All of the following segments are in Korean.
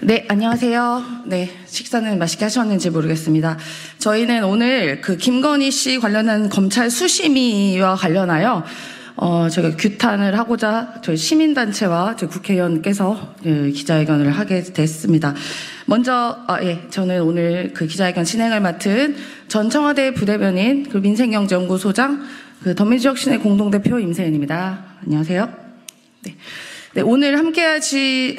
네, 안녕하세요. 네, 식사는 맛있게 하셨는지 모르겠습니다. 저희는 오늘 그 김건희 씨 관련한 검찰 수심위와 관련하여 저희가 규탄을 하고자 저희 시민단체와 저희 국회의원께서 기자회견을 하게 됐습니다. 먼저, 저는 오늘 그 기자회견 진행을 맡은 전 청와대 부대변인, 그 민생경제연구소장, 그 더미지혁신의 공동대표 임세은입니다. 안녕하세요. 네, 오늘 함께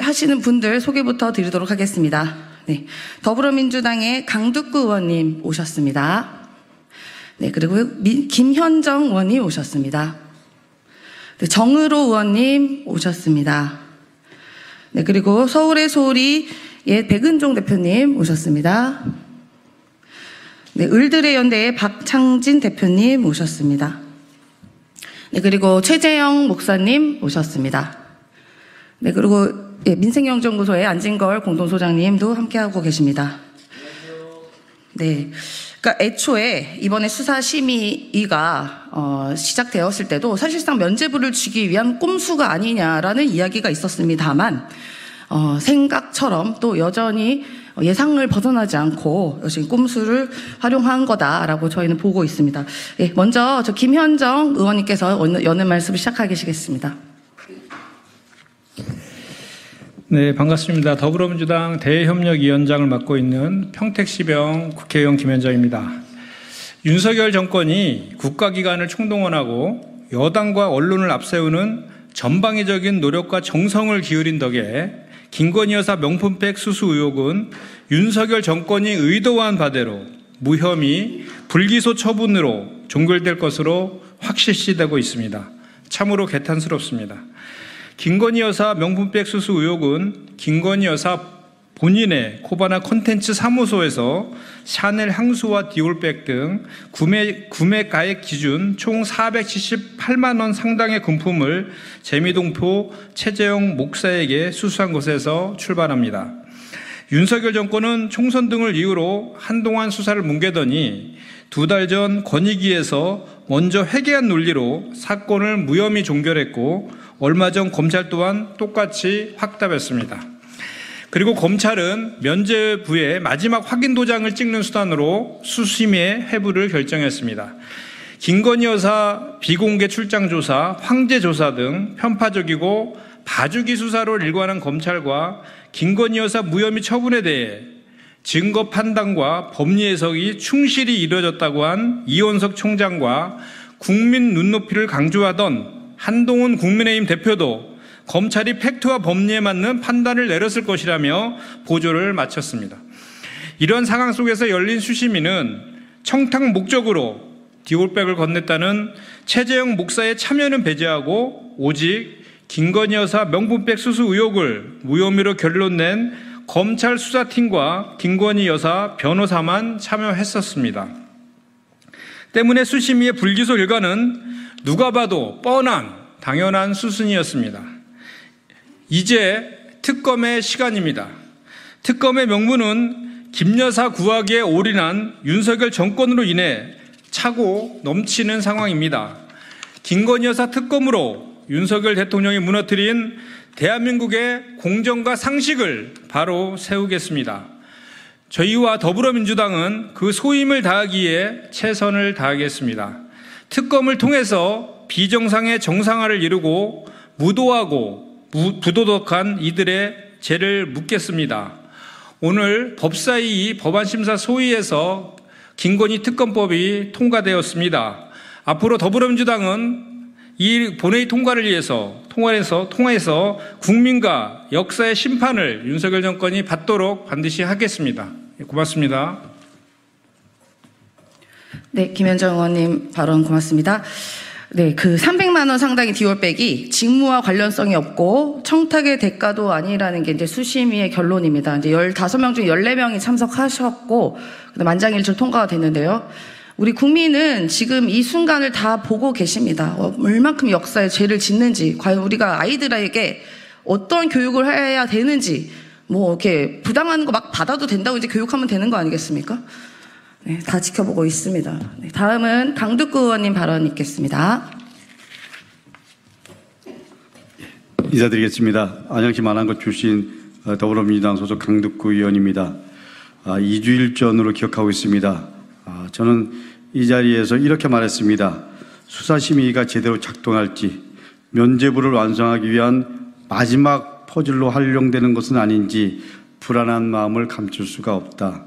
하시는 분들 소개부터 드리도록 하겠습니다. 네, 더불어민주당의 강두구 의원님 오셨습니다. 네, 그리고 김현정 의원님 오셨습니다. 네, 정의로 의원님 오셨습니다. 네, 그리고 서울의 소리의 백은종 대표님 오셨습니다. 네, 을들의 연대의 박창진 대표님 오셨습니다. 네, 그리고 최재형 목사님 오셨습니다. 네, 그리고 민생경제연구소의 안진걸 공동소장님도 함께하고 계십니다. 네, 그러니까 애초에 이번에 수사심의가 시작되었을 때도 사실상 면죄부를 주기 위한 꼼수가 아니냐라는 이야기가 있었습니다만 생각처럼 또 여전히 예상을 벗어나지 않고 여전히 꼼수를 활용한 거다라고 저희는 보고 있습니다. 네, 먼저 저 김현정 의원님께서 여는 말씀을 시작하시겠습니다. 네, 반갑습니다. 더불어민주당 대협력위원장을 맡고 있는 평택시병 국회의원 김현정입니다. 윤석열 정권이 국가기관을 총동원하고 여당과 언론을 앞세우는 전방위적인 노력과 정성을 기울인 덕에 김건희 여사 명품백 수수 의혹은 윤석열 정권이 의도한 바대로 무혐의, 불기소 처분으로 종결될 것으로 확실시되고 있습니다. 참으로 개탄스럽습니다. 김건희 여사 명품백 수수 의혹은 김건희 여사 본인의 코바나 콘텐츠 사무소에서 샤넬 향수와 디올백 등 구매가액 기준 총 478만 원 상당의 금품을 재미동포 최재형 목사에게 수수한 것에서 출발합니다. 윤석열 정권은 총선 등을 이유로 한동안 수사를 뭉개더니 2달 전 권익위에서 먼저 회개한 논리로 사건을 무혐의 종결했고 얼마 전 검찰 또한 똑같이 확답했습니다. 그리고 검찰은 면죄부에 마지막 확인 도장을 찍는 수단으로 수심의 회부를 결정했습니다. 김건희 여사 비공개 출장 조사, 황제 조사 등 편파적이고 봐주기 수사로 일관한 검찰과 김건희 여사 무혐의 처분에 대해 증거 판단과 법리 해석이 충실히 이루어졌다고 한 이원석 총장과 국민 눈높이를 강조하던 한동훈 국민의힘 대표도 검찰이 팩트와 법리에 맞는 판단을 내렸을 것이라며 보조를 마쳤습니다. 이런 상황 속에서 열린 수심위는 청탁 목적으로 디올백을 건넸다는 최재형 목사의 참여는 배제하고 오직 김건희 여사 명품백 수수 의혹을 무혐의로 결론낸 검찰 수사팀과 김건희 여사 변호사만 참여했었습니다. 때문에 수심위의 불기소 일과는 누가 봐도 뻔한 당연한 수순이었습니다. 이제 특검의 시간입니다. 특검의 명분은 김 여사 구하기에 올인한 윤석열 정권으로 인해 차고 넘치는 상황입니다. 김건희 여사 특검으로 윤석열 대통령이 무너뜨린 대한민국의 공정과 상식을 바로 세우겠습니다. 저희와 더불어민주당은 그 소임을 다하기에 최선을 다하겠습니다. 특검을 통해서 비정상의 정상화를 이루고 무도하고 부도덕한 이들의 죄를 묻겠습니다. 오늘 법사위 법안심사 소위에서 김건희 특검법이 통과되었습니다. 앞으로 더불어민주당은 이 본회의 통과를 위해서 통해서 국민과 역사의 심판을 윤석열 정권이 받도록 반드시 하겠습니다. 고맙습니다. 네, 김현정 의원님 발언 고맙습니다. 네, 그 300만 원 상당의 디올백이 직무와 관련성이 없고 청탁의 대가도 아니라는 게 이제 수심위의 결론입니다. 이제 15명 중 14명이 참석하셨고 만장일치로 통과가 됐는데요. 우리 국민은 지금 이 순간을 다 보고 계십니다. 얼만큼 역사에 죄를 짓는지, 과연 우리가 아이들에게 어떤 교육을 해야 되는지, 뭐 이렇게 부당한 거 막 받아도 된다고 이제 교육하면 되는 거 아니겠습니까? 네, 다 지켜보고 있습니다. 네, 다음은 강두구 의원님 발언 있겠습니다. 인사드리겠습니다. 안양시 만안구 출신 더불어민주당 소속 강덕구 의원입니다. 2주일 전으로 기억하고 있습니다. 저는 이 자리에서 이렇게 말했습니다. 수사심의가 제대로 작동할지, 면죄부를 완성하기 위한 마지막 퍼즐로 활용되는 것은 아닌지 불안한 마음을 감출 수가 없다.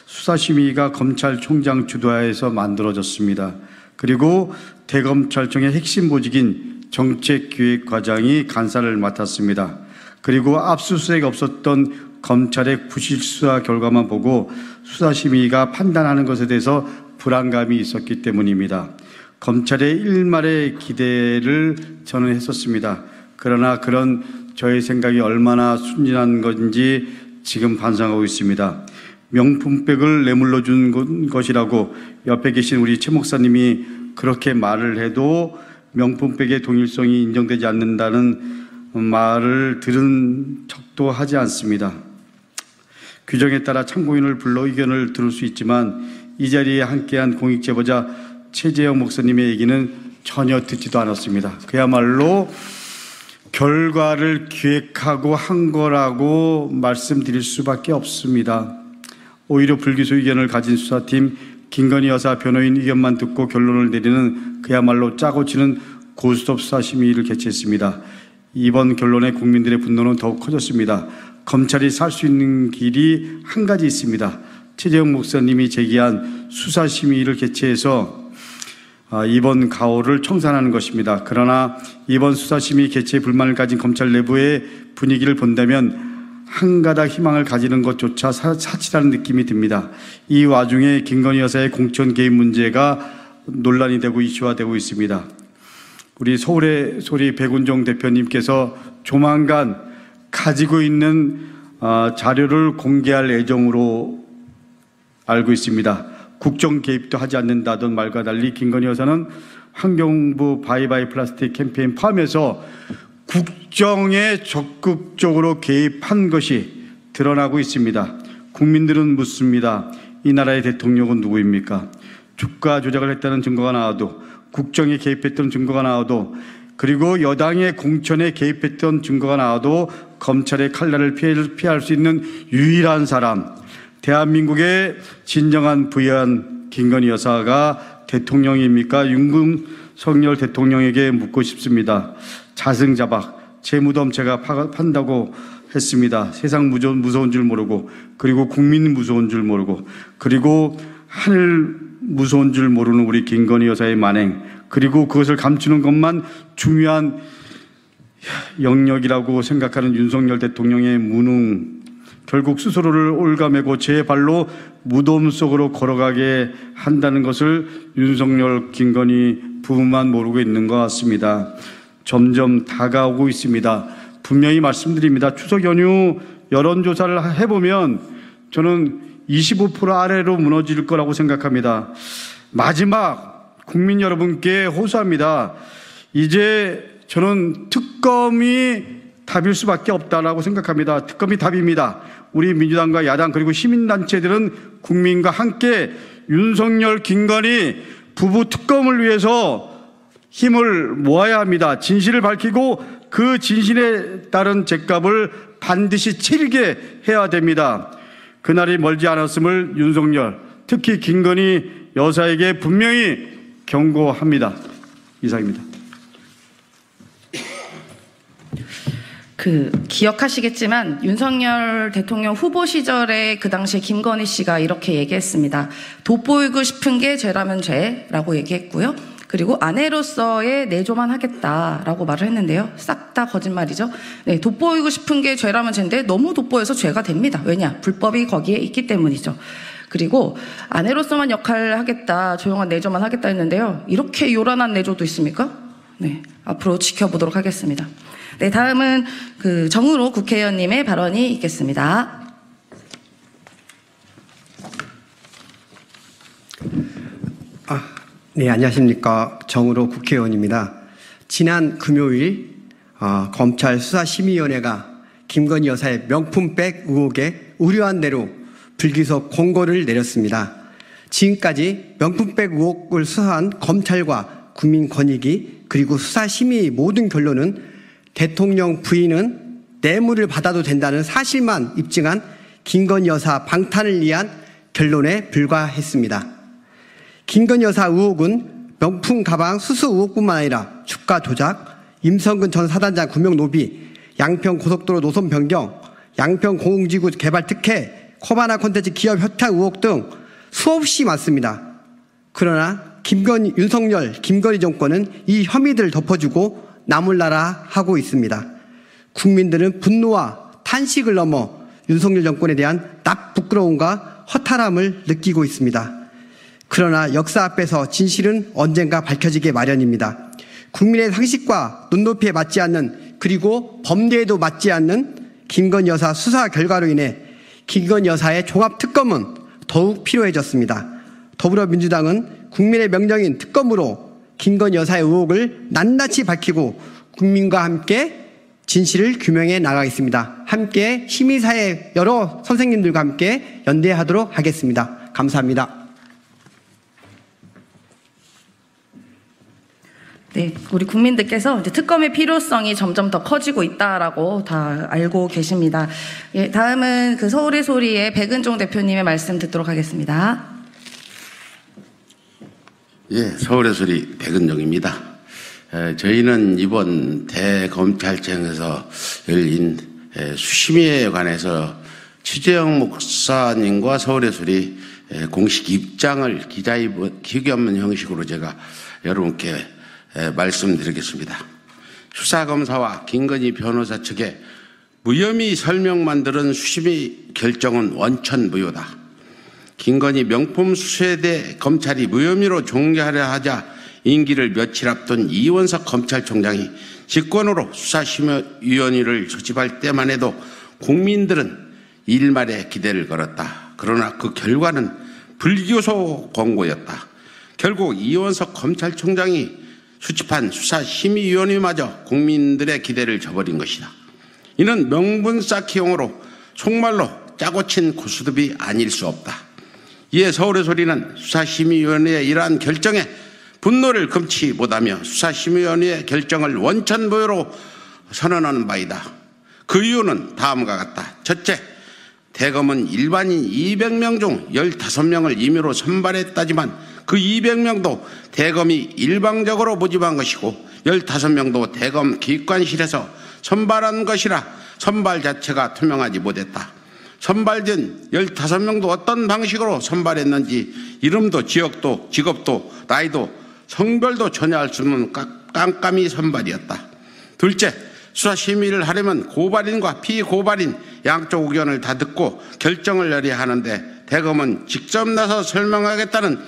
수사심의가 검찰총장 주도하에서 만들어졌습니다. 그리고 대검찰청의 핵심 보직인 정책기획과장이 간사를 맡았습니다. 그리고 압수수색 없었던 검찰의 구실수사 결과만 보고 수사심의가 판단하는 것에 대해서 불안감이 있었기 때문입니다. 검찰의 일말의 기대를 저는 했었습니다. 그러나 그런 저의 생각이 얼마나 순진한 건지 지금 반성하고 있습니다. 명품백을 내물러 준 것이라고 옆에 계신 우리 최 목사님이 그렇게 말을 해도 명품백의 동일성이 인정되지 않는다는 말을 들은 척도 하지 않습니다. 규정에 따라 참고인을 불러 의견을 들을 수 있지만 이 자리에 함께한 공익제보자 최재형 목사님의 얘기는 전혀 듣지도 않았습니다. 그야말로 결과를 기획하고 한 거라고 말씀드릴 수밖에 없습니다. 오히려 불기소 의견을 가진 수사팀 김건희 여사 변호인 의견만 듣고 결론을 내리는 그야말로 짜고 치는 고스톱 수사심의를 개최했습니다. 이번 결론에 국민들의 분노는 더욱 커졌습니다. 검찰이 살 수 있는 길이 한 가지 있습니다. 최재형 목사님이 제기한 수사심의를 개최해서 이번 가오를 청산하는 것입니다. 그러나 이번 수사심의 개최에 불만을 가진 검찰 내부의 분위기를 본다면 한 가닥 희망을 가지는 것조차 사치라는 느낌이 듭니다. 이 와중에 김건희 여사의 공천 개입 문제가 논란이 되고 이슈화되고 있습니다. 우리 서울의 소리 백운종 대표님께서 조만간 가지고 있는 자료를 공개할 예정으로 알고 있습니다. 국정 개입도 하지 않는다던 말과 달리 김건희 여사는 환경부 바이바이 플라스틱 캠페인 포함해서 국정에 적극적으로 개입한 것이 드러나고 있습니다. 국민들은 묻습니다. 이 나라의 대통령은 누구입니까? 주가 조작을 했다는 증거가 나와도, 국정에 개입했던 증거가 나와도, 그리고 여당의 공천에 개입했던 증거가 나와도 검찰의 칼날을 피할 수 있는 유일한 사람, 대한민국의 진정한 부유한 김건희 여사가 대통령입니까? 윤석열 대통령에게 묻고 싶습니다. 자승자박, 제 무덤 제가 판다고 했습니다. 세상 무서운 줄 모르고, 그리고 국민 무서운 줄 모르고, 그리고 하늘 무서운 줄 모르는 우리 김건희 여사의 만행, 그리고 그것을 감추는 것만 중요한 영역이라고 생각하는 윤석열 대통령의 무능, 결국 스스로를 올가매고 제 발로 무덤 속으로 걸어가게 한다는 것을 윤석열, 김건희 부부만 모르고 있는 것 같습니다. 점점 다가오고 있습니다. 분명히 말씀드립니다. 추석 연휴 여론조사를 해보면 저는 25% 아래로 무너질 거라고 생각합니다. 마지막 국민 여러분께 호소합니다. 이제 저는 특검이 답일 수밖에 없다라고 생각합니다. 특검이 답입니다. 우리 민주당과 야당 그리고 시민단체들은 국민과 함께 윤석열, 김건희 부부 특검을 위해서 힘을 모아야 합니다. 진실을 밝히고 그 진실에 따른 죗값을 반드시 치르게 해야 됩니다. 그날이 멀지 않았음을 윤석열, 특히 김건희 여사에게 분명히 경고합니다. 이상입니다. 기억하시겠지만 윤석열 대통령 후보 시절에 그 당시에 김건희 씨가 이렇게 얘기했습니다. 돋보이고 싶은 게 죄라면 죄라고 얘기했고요. 그리고 아내로서의 내조만 하겠다라고 말을 했는데요. 싹 다 거짓말이죠. 네, 돋보이고 싶은 게 죄라면 죄인데 너무 돋보여서 죄가 됩니다. 왜냐? 불법이 거기에 있기 때문이죠. 그리고 아내로서만 역할을 하겠다, 조용한 내조만 하겠다 했는데요. 이렇게 요란한 내조도 있습니까? 네, 앞으로 지켜보도록 하겠습니다. 네, 다음은 정은호 국회의원님의 발언이 있겠습니다. 네, 안녕하십니까. 정은호 국회의원입니다. 지난 금요일 검찰 수사심의위원회가 김건희 여사의 명품백 의혹에 우려한 대로 불기소 공고를 내렸습니다. 지금까지 명품백 의혹을 수사한 검찰과 국민권익위 그리고 수사심의 모든 결론은 대통령 부인은 뇌물을 받아도 된다는 사실만 입증한 김건희 여사 방탄을 위한 결론에 불과했습니다. 김건희 여사 의혹은 명품 가방 수수 의혹뿐만 아니라 주가 조작, 임성근 전 사단장 구명 노비, 양평 고속도로 노선 변경, 양평 공공지구 개발 특혜, 코바나 콘텐츠 기업 협탁 의혹 등 수없이 많습니다. 그러나 윤석열, 김건희 정권은 이 혐의들을 덮어주고 나몰라라 하고 있습니다. 국민들은 분노와 탄식을 넘어 윤석열 정권에 대한 부끄러움과 허탈함을 느끼고 있습니다. 그러나 역사 앞에서 진실은 언젠가 밝혀지게 마련입니다. 국민의 상식과 눈높이에 맞지 않는, 그리고 법례에도 맞지 않는 김건희 여사 수사 결과로 인해 김건희 여사의 종합특검은 더욱 필요해졌습니다. 더불어민주당은 국민의 명령인 특검으로 김건희 여사의 의혹을 낱낱이 밝히고 국민과 함께 진실을 규명해 나가겠습니다. 함께 시민사회 여러 선생님들과 함께 연대하도록 하겠습니다. 감사합니다. 네, 우리 국민들께서 이제 특검의 필요성이 점점 더 커지고 있다라고 다 알고 계십니다. 예, 다음은 그 서울의 소리의 백은종 대표님의 말씀 듣도록 하겠습니다. 예, 서울의 소리 백은종입니다. 저희는 이번 대검찰청에서 열린 수심위에 관해서 최재형 목사님과 서울의 소리 공식 입장을 기자회견 형식으로 제가 여러분께 말씀드리겠습니다. 수사검사와 김건희 변호사 측에 무혐의 설명만 들은 수심위 결정은 원천무효다. 김건희 명품 수수에 대해 검찰이 무혐의로 종결하려 하자 임기를 며칠 앞둔 이원석 검찰총장이 직권으로 수사심의위원회를 소집할 때만 해도 국민들은 일말의 기대를 걸었다. 그러나 그 결과는 불교소 권고였다. 결국 이원석 검찰총장이 수집한 수사심의위원회마저 국민들의 기대를 저버린 것이다. 이는 명분 쌓기용으로 정말로 짜고 친 고스톱이 아닐 수 없다. 이에 서울의 소리는 수사심의위원회의 이러한 결정에 분노를 금치 못하며 수사심의위원회의 결정을 원천무효로 선언하는 바이다. 그 이유는 다음과 같다. 첫째, 대검은 일반인 200명 중 15명을 임의로 선발했다지만 그 200명도 대검이 일방적으로 모집한 것이고 15명도 대검 기관실에서 선발한 것이라 선발 자체가 투명하지 못했다. 선발된 15명도 어떤 방식으로 선발했는지 이름도 지역도 직업도 나이도 성별도 전혀 알 수 없는 깜깜이 선발이었다. 둘째, 수사심의를 하려면 고발인과 피고발인 양쪽 의견을 다 듣고 결정을 내려야 하는데 대검은 직접 나서 설명하겠다는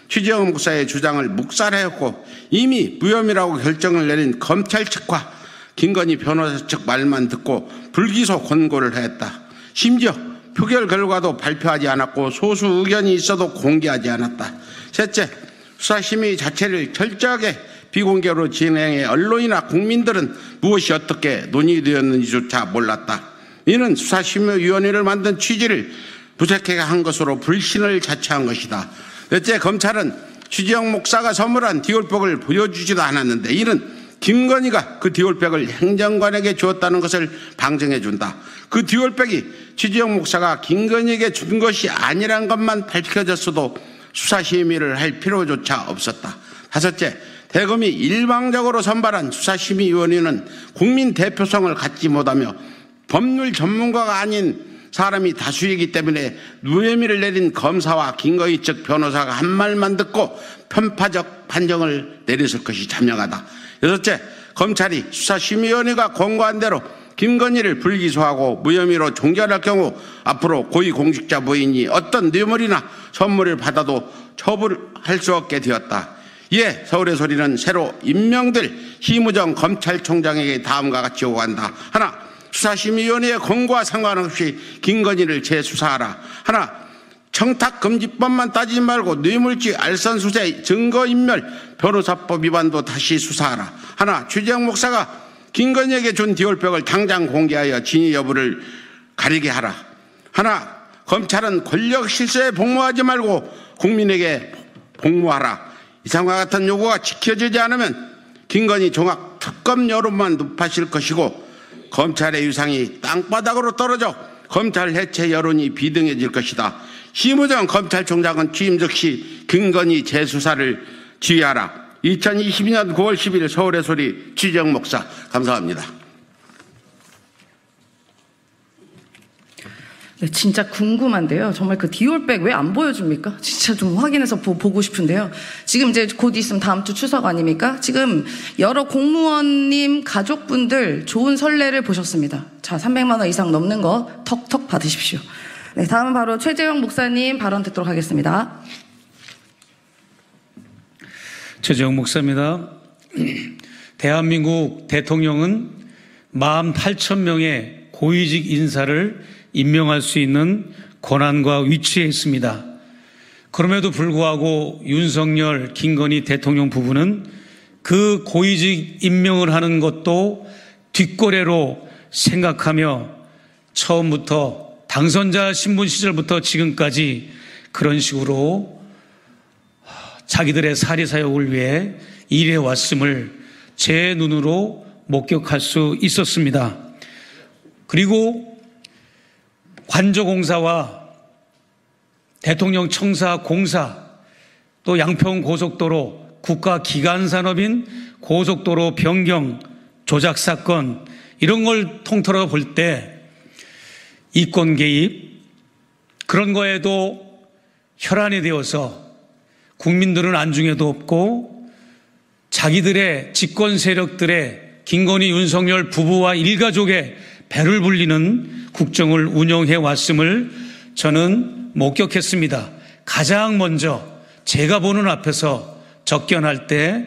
최재형 목사의 주장을 묵살하였고 이미 무혐의라고 결정을 내린 검찰 측과 김건희 변호사 측 말만 듣고 불기소 권고를 하였다. 심지어 표결 결과도 발표하지 않았고 소수 의견이 있어도 공개하지 않았다. 셋째, 수사심의 자체를 철저하게 비공개로 진행해 언론이나 국민들은 무엇이 어떻게 논의되었는지조차 몰랐다. 이는 수사심의위원회를 만든 취지를 부색하게 한 것으로 불신을 자처한 것이다. 넷째, 검찰은 최재형 목사가 선물한 디올백을 보여주지도 않았는데 이는 김건희가 그 디올백을 행정관에게 주었다는 것을 방증해 준다. 그 디올백이 최재형 목사가 김건희에게 준 것이 아니란 것만 밝혀졌어도 수사심의를 할 필요조차 없었다. 다섯째, 대검이 일방적으로 선발한 수사심의위원회는 국민 대표성을 갖지 못하며 법률 전문가가 아닌 사람이 다수이기 때문에 무혐의를 내린 검사와 김건희 측 변호사가 한 말만 듣고 편파적 판정을 내렸을 것이 자명하다. 여섯째, 검찰이 수사심의위원회가 권고한 대로 김건희를 불기소하고 무혐의로 종결할 경우 앞으로 고위공직자 부인이 어떤 뇌물이나 선물을 받아도 처벌할 수 없게 되었다. 이에 서울의 소리는 새로 임명될 희무정 검찰총장에게 다음과 같이 요구한다. 하나, 수사심의위원회의 권고와 상관없이 김건희를 재수사하라. 하나, 청탁금지법만 따지지 말고 뇌물죄, 알선수재, 증거인멸, 변호사법 위반도 다시 수사하라. 하나, 최재형 목사가 김건희에게 준 디올백을 당장 공개하여 진위 여부를 가리게 하라. 하나, 검찰은 권력 실세에 복무하지 말고 국민에게 복무하라. 이상과 같은 요구가 지켜지지 않으면 김건희 종합 특검 여론만 높아질 것이고 검찰의 위상이 땅바닥으로 떨어져 검찰 해체 여론이 비등해질 것이다. 심우정 검찰총장은 취임 즉시 김건희 재수사를 지휘하라. 2022년 9월 10일 서울의 소리 취재영 목사. 감사합니다. 네, 진짜 궁금한데요. 정말 그 디올백 왜 안 보여줍니까? 진짜 좀 확인해서 보고 싶은데요. 지금 이제 곧 있으면 다음 주 추석 아닙니까? 지금 여러 공무원님 가족분들 좋은 선례를 보셨습니다. 자, 300만 원 이상 넘는 거 턱턱 받으십시오. 네, 다음은 바로 최재형 목사님 발언 듣도록 하겠습니다. 최재형 목사입니다. 대한민국 대통령은 48,000명의 고위직 인사를 임명할 수 있는 권한과 위치에 있습니다. 그럼에도 불구하고 윤석열, 김건희 대통령 부부는 그 고위직 임명을 하는 것도 뒷거래로 생각하며 처음부터 당선자 신분 시절부터 지금까지 그런 식으로 자기들의 사리사욕을 위해 일해왔음을 제 눈으로 목격할 수 있었습니다. 그리고 관저공사와 대통령 청사 공사, 또 양평 고속도로, 국가기관산업인 고속도로 변경 조작 사건, 이런 걸 통틀어 볼 때 이권 개입, 그런 거에도 혈안이 되어서 국민들은 안중에도 없고 자기들의 집권 세력들의 김건희, 윤석열 부부와 일가족의 배를 불리는 국정을 운영해 왔음을 저는 목격했습니다. 가장 먼저 제가 보는 앞에서 접견할 때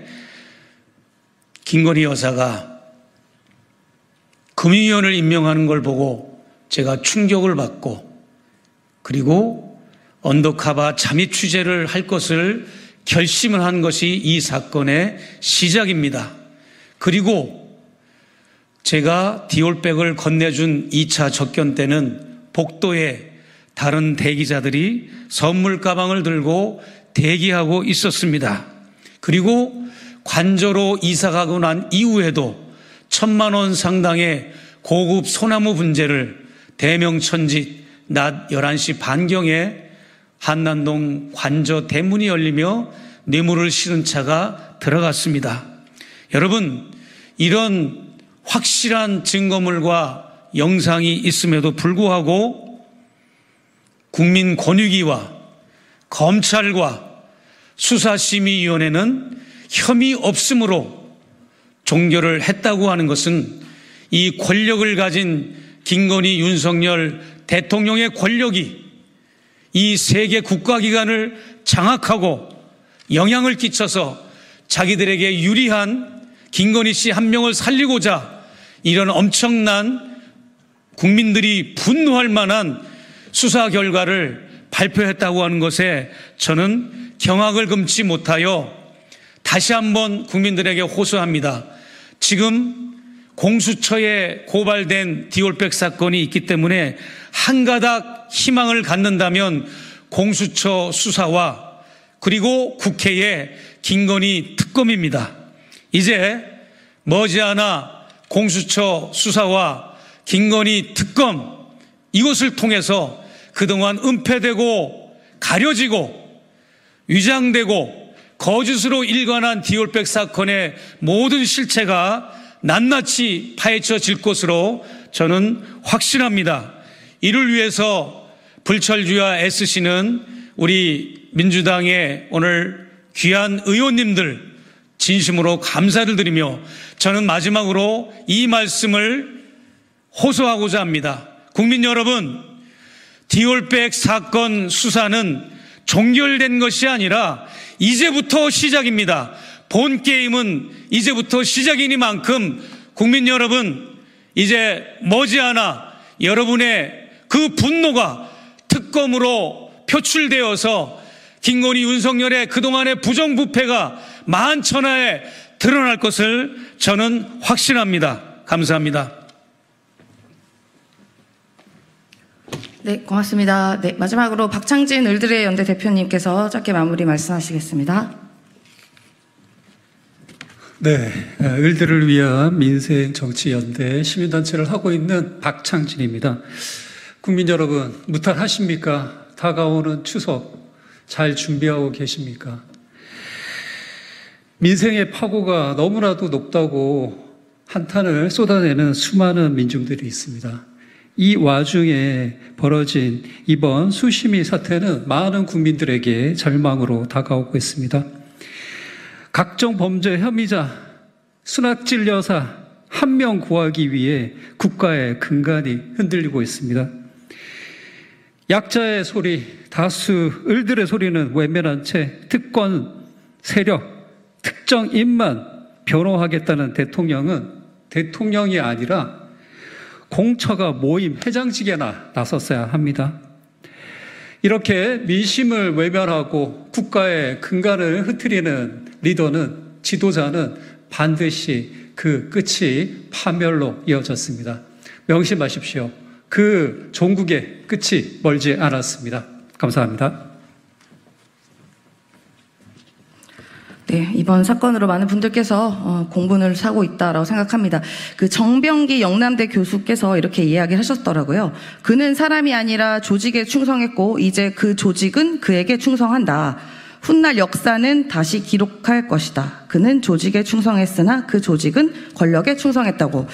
김건희 여사가 금융위원을 임명하는 걸 보고 제가 충격을 받고, 그리고 언더커버 잠입 취재를 할 것을 결심을 한 것이 이 사건의 시작입니다. 그리고 제가 디올백을 건네준 2차 접견 때는 복도에 다른 대기자들이 선물 가방을 들고 대기하고 있었습니다. 그리고 관저로 이사가고 난 이후에도 1,000만 원 상당의 고급 소나무 분재를 대명천짓 낮 11시 반경에 한남동 관저 대문이 열리며 뇌물을 실은 차가 들어갔습니다. 여러분, 이런 확실한 증거물과 영상이 있음에도 불구하고 국민권익위와 검찰과 수사심의위원회는 혐의 없음으로 종결을 했다고 하는 것은 이 권력을 가진 김건희, 윤석열 대통령의 권력이 이 세계 국가기관을 장악하고 영향을 끼쳐서 자기들에게 유리한 김건희 씨 한 명을 살리고자 이런 엄청난 국민들이 분노할 만한 수사 결과를 발표했다고 하는 것에 저는 경악을 금치 못하여 다시 한번 국민들에게 호소합니다. 지금 공수처에 고발된 디올백 사건이 있기 때문에 한 가닥 희망을 갖는다면 공수처 수사와 그리고 국회의 김건희 특검입니다. 이제 머지않아 공수처 수사와 김건희 특검, 이것을 통해서 그동안 은폐되고 가려지고 위장되고 거짓으로 일관한 디올백 사건의 모든 실체가 낱낱이 파헤쳐질 것으로 저는 확신합니다. 이를 위해서 불철주야 애쓰시는 우리 민주당의 오늘 귀한 의원님들 진심으로 감사를 드리며 저는 마지막으로 이 말씀을 호소하고자 합니다. 국민 여러분, 디올백 사건 수사는 종결된 것이 아니라 이제부터 시작입니다. 본 게임은 이제부터 시작이니만큼 국민 여러분, 이제 머지않아 여러분의 그 분노가 특검으로 표출되어서 김건희, 윤석열의 그동안의 부정부패가 만천하에 드러날 것을 저는 확신합니다. 감사합니다. 네, 고맙습니다. 네, 마지막으로 박창진 을들의 연대 대표님께서 짧게 마무리 말씀하시겠습니다. 네, 을들을 위한 민생정치연대 시민단체를 하고 있는 박창진입니다. 국민 여러분, 무탈하십니까? 다가오는 추석 잘 준비하고 계십니까? 민생의 파고가 너무나도 높다고 한탄을 쏟아내는 수많은 민중들이 있습니다. 이 와중에 벌어진 이번 수심이 사태는 많은 국민들에게 절망으로 다가오고 있습니다. 각종 범죄 혐의자, 순학질 여사 한 명 구하기 위해 국가의 근간이 흔들리고 있습니다. 약자의 소리, 다수 을들의 소리는 외면한 채 특권, 세력, 특정 인만 변호하겠다는 대통령은 대통령이 아니라 공처가 모임 회장직에나 나섰어야 합니다. 이렇게 민심을 외면하고 국가의 근간을 흐트리는 리더는, 지도자는 반드시 그 끝이 파멸로 이어졌습니다. 명심하십시오. 그 종국의 끝이 멀지 않았습니다. 감사합니다. 네, 이번 사건으로 많은 분들께서 공분을 사고 있다라고 생각합니다. 그 정병기 영남대 교수께서 이렇게 이야기하셨더라고요. 그는 사람이 아니라 조직에 충성했고 이제 그 조직은 그에게 충성한다. 훗날 역사는 다시 기록할 것이다. 그는 조직에 충성했으나 그 조직은 권력에 충성했다고.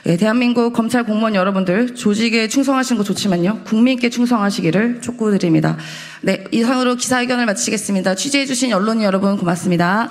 예, 대한민국 검찰 공무원 여러분들, 조직에 충성하시는 거 좋지만요, 국민께 충성하시기를 촉구드립니다. 네, 이상으로 기자회견을 마치겠습니다. 취재해주신 언론인 여러분 고맙습니다.